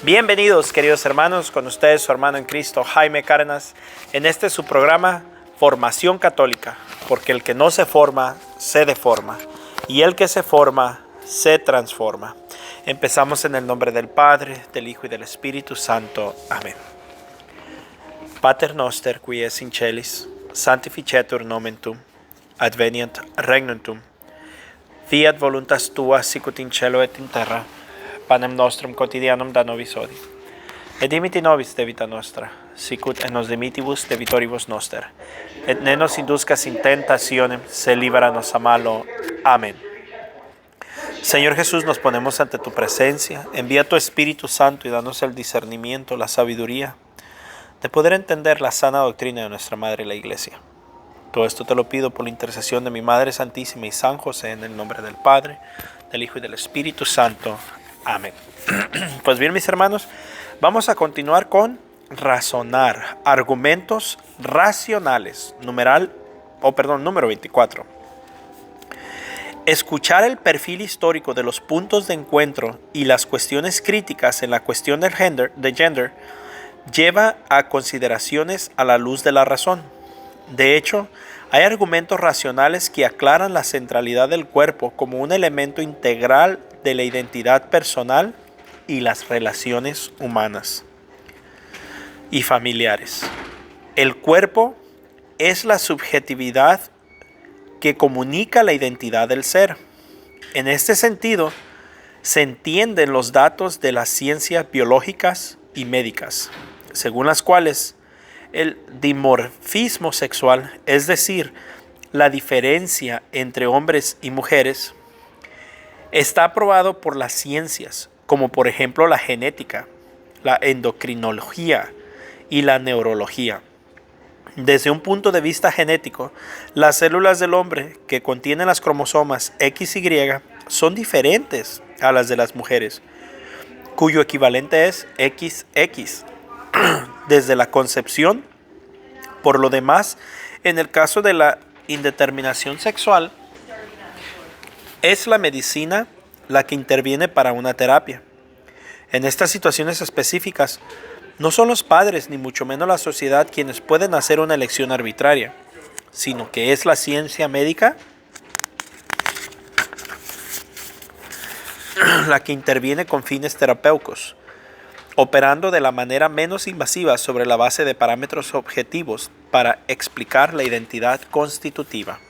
Bienvenidos, queridos hermanos, con ustedes su hermano en Cristo, Jaime Cárdenas, en su programa Formación Católica, porque el que no se forma, se deforma, y el que se forma, se transforma. Empezamos en el nombre del Padre, del Hijo y del Espíritu Santo. Amén. Pater noster, qui es in celis, sanctificetur nomen tuum, advenient regnum tuum, fiat voluntas tua sicut in cielo et in terra. Panem nostrum quotidianum da nobis hodie. Et dimiti nobis debita nostra, sicut et nos dimitibus debitoribus noster. Et ne nos induzcas in tentationem, se líbranos a malo. Amén. Señor Jesús, nos ponemos ante tu presencia. Envía tu Espíritu Santo y danos el discernimiento, la sabiduría, de poder entender la sana doctrina de nuestra Madre la Iglesia. Todo esto te lo pido por la intercesión de mi Madre Santísima y San José, en el nombre del Padre, del Hijo y del Espíritu Santo. Amén. Pues bien, mis hermanos, vamos a continuar con razonar, argumentos racionales, número 24. Escuchar el perfil histórico de los puntos de encuentro y las cuestiones críticas en la cuestión del gender lleva a consideraciones a la luz de la razón. De hecho, hay argumentos racionales que aclaran la centralidad del cuerpo como un elemento integral de la identidad personal y las relaciones humanas y familiares. El cuerpo es la subjetividad que comunica la identidad del ser. En este sentido, se entienden los datos de las ciencias biológicas y médicas, según las cuales el dimorfismo sexual, es decir, la diferencia entre hombres y mujeres, está aprobado por las ciencias, como por ejemplo la genética, la endocrinología y la neurología. Desde un punto de vista genético, las células del hombre que contienen las cromosomas X y Y son diferentes a las de las mujeres, cuyo equivalente es XX, desde la concepción. Por lo demás, en el caso de la indeterminación sexual, es la medicina la que interviene para una terapia. En estas situaciones específicas, no son los padres ni mucho menos la sociedad quienes pueden hacer una elección arbitraria, sino que es la ciencia médica la que interviene con fines terapéuticos, operando de la manera menos invasiva sobre la base de parámetros objetivos para explicar la identidad constitutiva.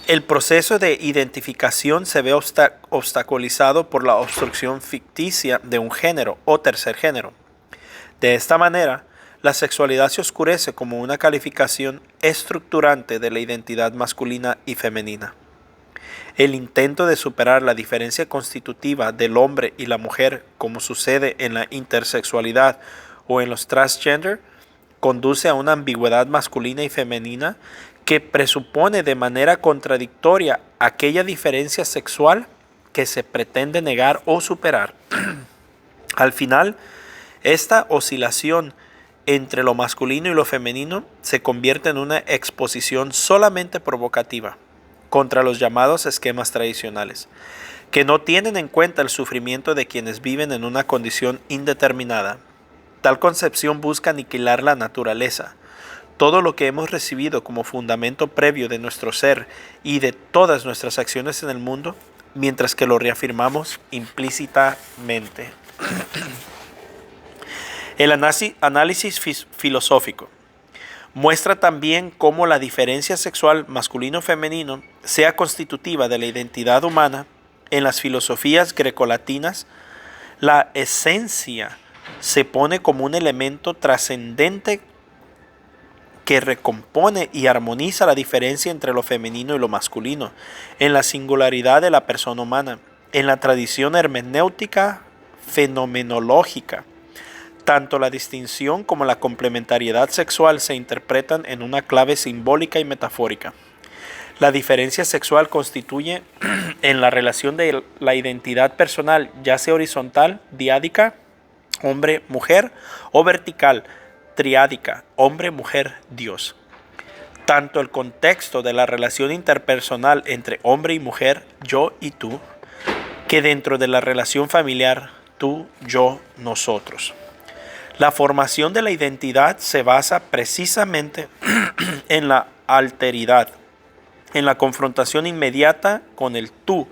El proceso de identificación se ve obstaculizado por la obstrucción ficticia de un género o tercer género. De esta manera, la sexualidad se oscurece como una calificación estructurante de la identidad masculina y femenina. El intento de superar la diferencia constitutiva del hombre y la mujer, como sucede en la intersexualidad o en los transgender, conduce a una ambigüedad masculina y femenina que presupone de manera contradictoria aquella diferencia sexual que se pretende negar o superar. Al final, esta oscilación entre lo masculino y lo femenino se convierte en una exposición solamente provocativa contra los llamados esquemas tradicionales, que no tienen en cuenta el sufrimiento de quienes viven en una condición indeterminada. Tal concepción busca aniquilar la naturaleza, todo lo que hemos recibido como fundamento previo de nuestro ser y de todas nuestras acciones en el mundo, mientras que lo reafirmamos implícitamente. El análisis filosófico muestra también cómo la diferencia sexual masculino-femenino sea constitutiva de la identidad humana. En las filosofías grecolatinas, la esencia se pone como un elemento trascendente que recompone y armoniza la diferencia entre lo femenino y lo masculino, en la singularidad de la persona humana, en la tradición hermenéutica fenomenológica. Tanto la distinción como la complementariedad sexual se interpretan en una clave simbólica y metafórica. La diferencia sexual constituye en la relación de la identidad personal, ya sea horizontal, diádica, hombre-mujer, o vertical, triádica, hombre, mujer, Dios. Tanto el contexto de la relación interpersonal entre hombre y mujer, yo y tú, que dentro de la relación familiar, tú, yo, nosotros. La formación de la identidad se basa precisamente en la alteridad, en la confrontación inmediata con el tú,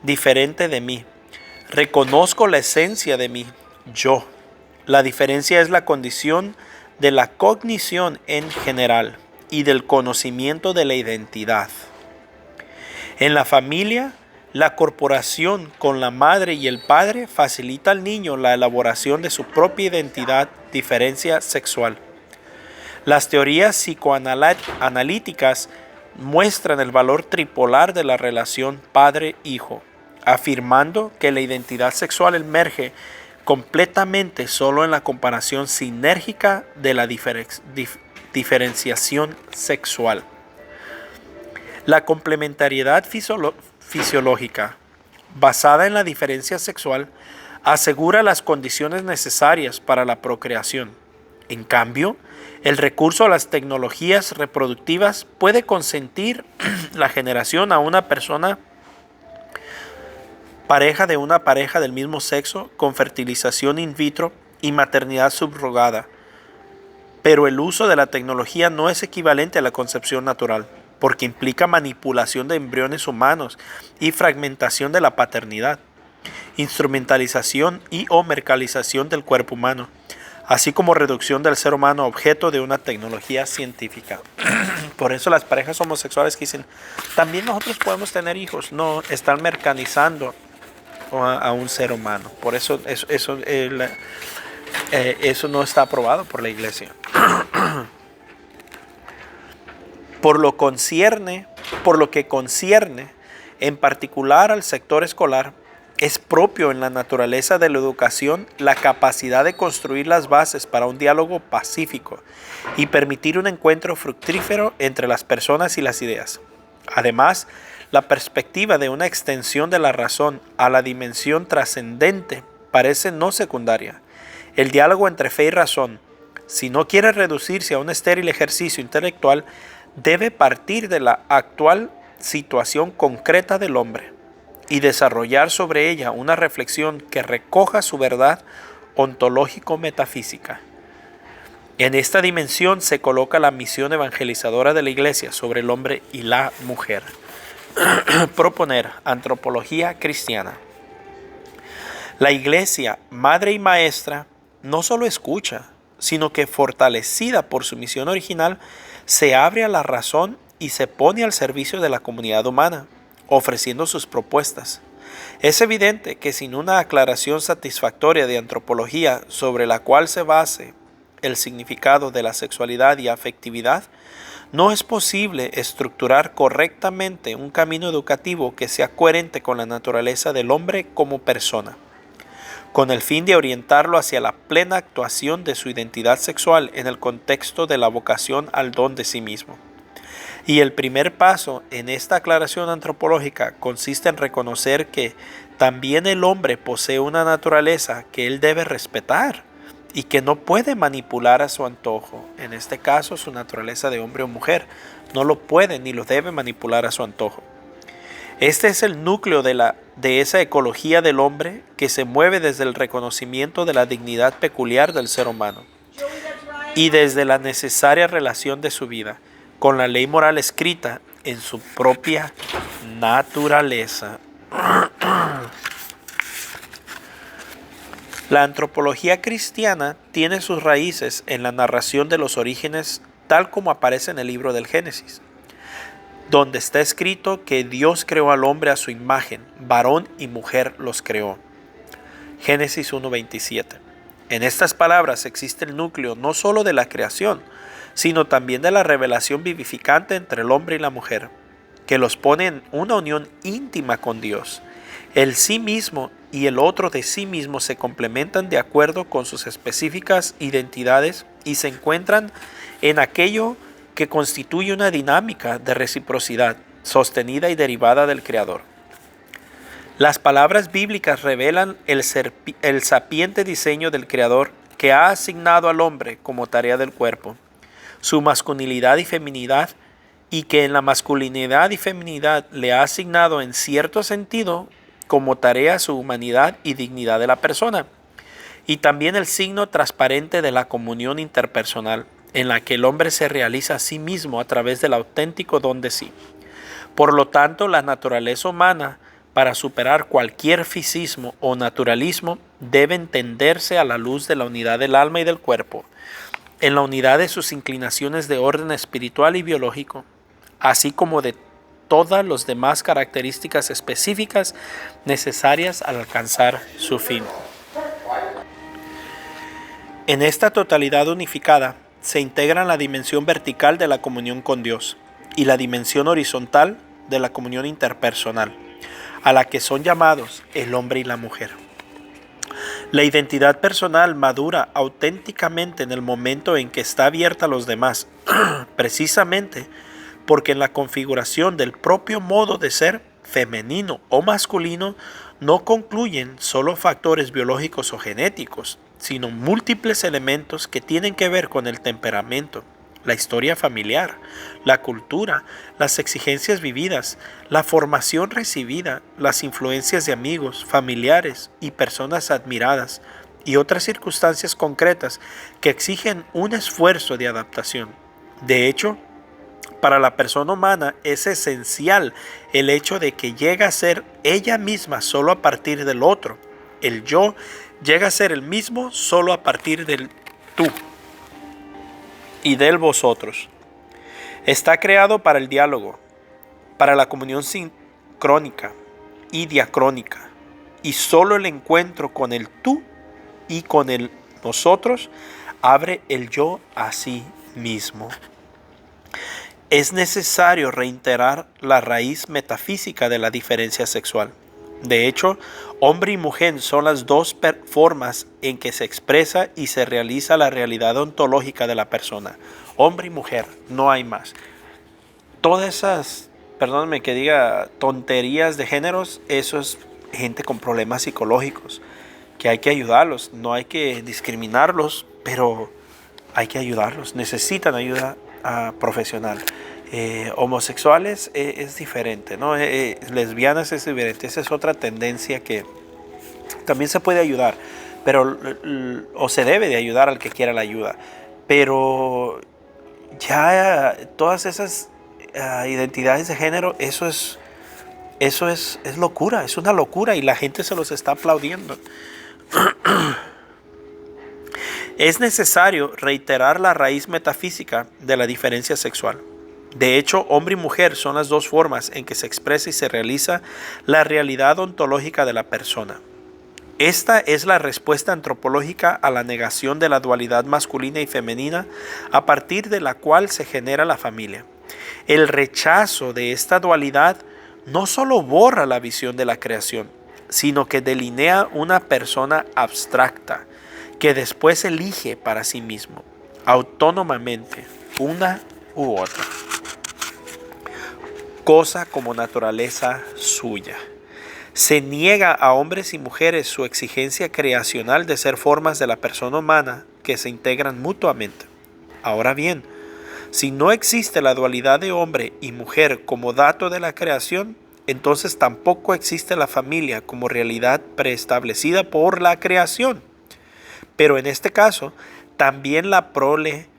diferente de mí. Reconozco la esencia de mí, yo. La diferencia es la condición de la cognición en general y del conocimiento de la identidad. En la familia, la corporación con la madre y el padre facilita al niño la elaboración de su propia identidad, diferencia sexual. Las teorías psicoanalíticas muestran el valor tripolar de la relación padre-hijo, afirmando que la identidad sexual emerge completamente solo en la comparación sinérgica de la diferenciación sexual. La complementariedad fisiológica, basada en la diferencia sexual, asegura las condiciones necesarias para la procreación. En cambio, el recurso a las tecnologías reproductivas puede consentir la generación a una persona pareja de una pareja del mismo sexo con fertilización in vitro y maternidad subrogada. Pero el uso de la tecnología no es equivalente a la concepción natural, porque implica manipulación de embriones humanos y fragmentación de la paternidad, instrumentalización y o mercantilización del cuerpo humano, así como reducción del ser humano a objeto de una tecnología científica. Por eso las parejas homosexuales que dicen, también nosotros podemos tener hijos, no, están mercantilizando a un ser humano. Por eso eso no está aprobado por la iglesia. Por lo que concierne en particular al sector escolar, es propio en la naturaleza de la educación la capacidad de construir las bases para un diálogo pacífico y permitir un encuentro fructífero entre las personas y las ideas. Además, la perspectiva de una extensión de la razón a la dimensión trascendente parece no secundaria. El diálogo entre fe y razón, si no quiere reducirse a un estéril ejercicio intelectual, debe partir de la actual situación concreta del hombre y desarrollar sobre ella una reflexión que recoja su verdad ontológico-metafísica. En esta dimensión se coloca la misión evangelizadora de la Iglesia sobre el hombre y la mujer. Proponer antropología cristiana. La Iglesia, madre y maestra, no solo escucha, sino que fortalecida por su misión original, se abre a la razón y se pone al servicio de la comunidad humana, ofreciendo sus propuestas. Es evidente que sin una aclaración satisfactoria de antropología sobre la cual se base el significado de la sexualidad y afectividad, no es posible estructurar correctamente un camino educativo que sea coherente con la naturaleza del hombre como persona, con el fin de orientarlo hacia la plena actuación de su identidad sexual en el contexto de la vocación al don de sí mismo. Y el primer paso en esta aclaración antropológica consiste en reconocer que también el hombre posee una naturaleza que él debe respetar y que no puede manipular a su antojo. En este caso, su naturaleza de hombre o mujer no lo puede ni lo debe manipular a su antojo. Este es el núcleo de esa ecología del hombre que se mueve desde el reconocimiento de la dignidad peculiar del ser humano y desde la necesaria relación de su vida con la ley moral escrita en su propia naturaleza. La antropología cristiana tiene sus raíces en la narración de los orígenes tal como aparece en el libro del Génesis, donde está escrito que Dios creó al hombre a su imagen, varón y mujer los creó. Génesis 1:27. En estas palabras existe el núcleo no solo de la creación, sino también de la revelación vivificante entre el hombre y la mujer, que los pone en una unión íntima con Dios. El sí mismo y el otro de sí mismo se complementan de acuerdo con sus específicas identidades y se encuentran en aquello que constituye una dinámica de reciprocidad sostenida y derivada del Creador. Las palabras bíblicas revelan el sapiente diseño del Creador que ha asignado al hombre como tarea del cuerpo, su masculinidad y feminidad, y que en la masculinidad y feminidad le ha asignado en cierto sentido como tarea su humanidad y dignidad de la persona, y también el signo transparente de la comunión interpersonal, en la que el hombre se realiza a sí mismo a través del auténtico don de sí. Por lo tanto, la naturaleza humana, para superar cualquier fisismo o naturalismo, debe entenderse a la luz de la unidad del alma y del cuerpo, en la unidad de sus inclinaciones de orden espiritual y biológico, así como de todas las demás características específicas necesarias al alcanzar su fin. En esta totalidad unificada se integran la dimensión vertical de la comunión con Dios y la dimensión horizontal de la comunión interpersonal, a la que son llamados el hombre y la mujer. La identidad personal madura auténticamente en el momento en que está abierta a los demás, precisamente porque en la configuración del propio modo de ser, femenino o masculino, no concluyen solo factores biológicos o genéticos, sino múltiples elementos que tienen que ver con el temperamento, la historia familiar, la cultura, las exigencias vividas, la formación recibida, las influencias de amigos, familiares y personas admiradas, y otras circunstancias concretas que exigen un esfuerzo de adaptación. De hecho, para la persona humana es esencial el hecho de que llega a ser ella misma solo a partir del otro. El yo llega a ser el mismo solo a partir del tú y del vosotros. Está creado para el diálogo, para la comunión sincrónica y diacrónica, y solo el encuentro con el tú y con el nosotros abre el yo a sí mismo. Es necesario reiterar la raíz metafísica de la diferencia sexual. De hecho, hombre y mujer son las dos formas en que se expresa y se realiza la realidad ontológica de la persona. Hombre y mujer, no hay más. Todas esas, perdónenme que diga, tonterías de géneros, eso es gente con problemas psicológicos, que hay que ayudarlos, no hay que discriminarlos, pero hay que ayudarlos, necesitan ayuda profesional. Homosexuales es diferente, ¿no? Lesbianas es diferente, esa es otra tendencia que también se puede ayudar, pero o se debe de ayudar al que quiera la ayuda, pero ya todas esas identidades de género, eso es locura, es una locura y la gente se los está aplaudiendo. Es necesario reiterar la raíz metafísica de la diferencia sexual. De hecho, hombre y mujer son las dos formas en que se expresa y se realiza la realidad ontológica de la persona. Esta es la respuesta antropológica a la negación de la dualidad masculina y femenina, a partir de la cual se genera la familia. El rechazo de esta dualidad no solo borra la visión de la creación, sino que delinea una persona abstracta, que después elige para sí mismo, autónomamente, una u otra cosa como naturaleza suya. Se niega a hombres y mujeres su exigencia creacional de ser formas de la persona humana que se integran mutuamente. Ahora bien, si no existe la dualidad de hombre y mujer como dato de la creación, entonces tampoco existe la familia como realidad preestablecida por la creación. Pero en este caso, también la prole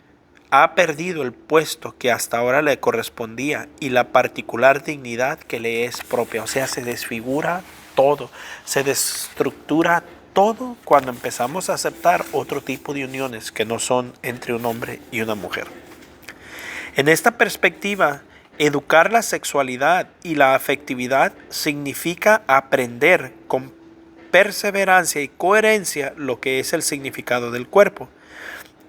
ha perdido el puesto que hasta ahora le correspondía y la particular dignidad que le es propia. O sea, se desfigura todo, se destructura todo cuando empezamos a aceptar otro tipo de uniones que no son entre un hombre y una mujer. En esta perspectiva, educar la sexualidad y la afectividad significa aprender con perseverancia y coherencia lo que es el significado del cuerpo,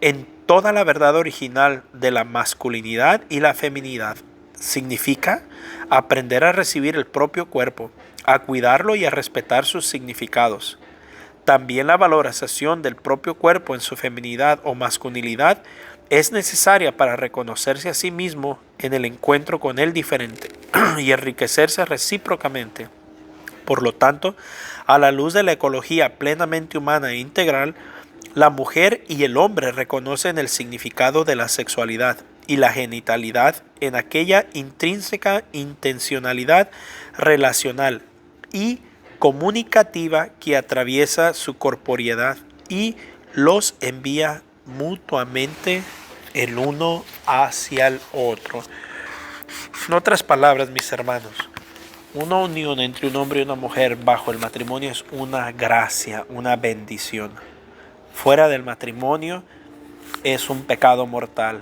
en toda la verdad original de la masculinidad y la feminidad. Significa aprender a recibir el propio cuerpo, a cuidarlo y a respetar sus significados. También la valorización del propio cuerpo en su feminidad o masculinidad es necesaria para reconocerse a sí mismo en el encuentro con el diferente y enriquecerse recíprocamente. Por lo tanto, a la luz de la ecología plenamente humana e integral, la mujer y el hombre reconocen el significado de la sexualidad y la genitalidad en aquella intrínseca intencionalidad relacional y comunicativa que atraviesa su corporeidad y los envía mutuamente el uno hacia el otro. En otras palabras, mis hermanos, una unión entre un hombre y una mujer bajo el matrimonio es una gracia, una bendición. Fuera del matrimonio es un pecado mortal.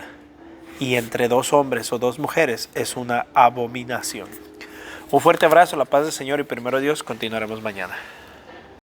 Y entre dos hombres o dos mujeres es una abominación. Un fuerte abrazo, la paz del Señor y primero Dios, continuaremos mañana.